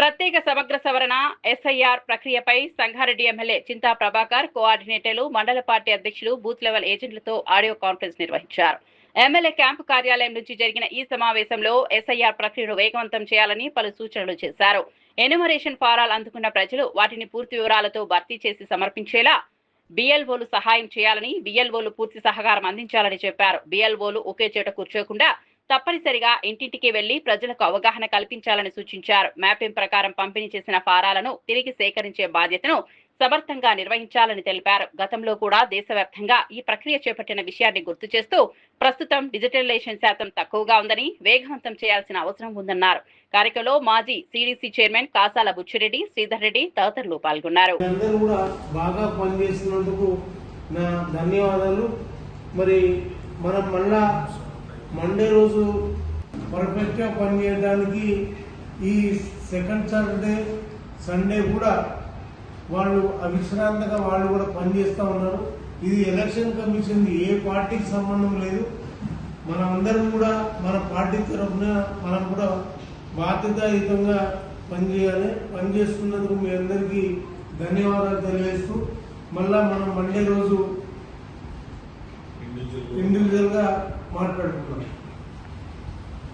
ప్రత్యేక సమగ్ర సవరణ ఎస్ఐఆర్ ప్రక్రియపై సంగారెడ్డి ఎమ్మెల్యే చింతా ప్రభాకర్ కోఆర్డినేటర్లు మండల పార్టీ అధ్యక్షులు బూత్ లెవెల్ ఏజెంట్లతో ఆడియో కాన్ఫరెన్స్ నిర్వహించారు. ఎమ్మెల్యే క్యాంపు కార్యాలయం నుంచి జరిగిన ఈ సమావేశంలో ఎస్ఐఆర్ ప్రక్రియను వేగవంతం చేయాలని పలు సూచనలు చేశారు. ఎన్యుమరేషన్ ఫారాలు అందుకున్న ప్రజలు వాటిని పూర్తి వివరాలతో భర్తీ చేసి సమర్పించేలా బిఎల్ఓలు సహాయం చేయాలని, బిఎల్ఓలు పూర్తి సహకారం అందించాలని చెప్పారు. బిఎల్ఓలు ఒకే చోట కూర్చోకుండా తప్పనిసరిగా ఇంటింటికి వెళ్లి ప్రజలకు అవగాహన కల్పించాలని సూచించారు. మ్యాపింగ్ ప్రకారం పంపిణీ చేసిన ఫారాలను తిరిగి సేకరించే బాధ్యతను సమర్థంగా నిర్వహించాలని తెలిపారు. గతంలో కూడా దేశవ్యాప్తంగా ఈ ప్రక్రియ చేపట్టిన విషయాన్ని గుర్తు చేస్తూ ప్రస్తుతం డిజిటలైజేషన్ శాతం తక్కువగా ఉందని, వేగవంతం చేయాల్సిన అవసరం ఉందన్నారు. కార్యక్రమంలో మాజీ సిడిసి చైర్మన్ కాసాల బుచ్చిరెడ్డి, శ్రీధర్ రెడ్డి తదితరులు పాల్గొన్నారు. మనం మళ్ళా మండే రోజు పర్ఫెక్ట్ గా పనిచేయడానికి ఈ సెకండ్ సాటర్డే సండే కూడా వాళ్ళు అవిశ్రాంతంగా వాళ్ళు కూడా పనిచేస్తూ ఉన్నారు. ఇది ఎలక్షన్ కమిషన్ ఏ పార్టీకి సంబంధం లేదు. మనమందరం కూడా మన పార్టీ తరఫున మనం కూడా బాధ్యతాయుతంగా పనిచేయాలి. పనిచేస్తున్నందుకు మీ అందరికీ ధన్యవాదాలు తెలియజేస్తూ మళ్ళా మనం మండే రోజు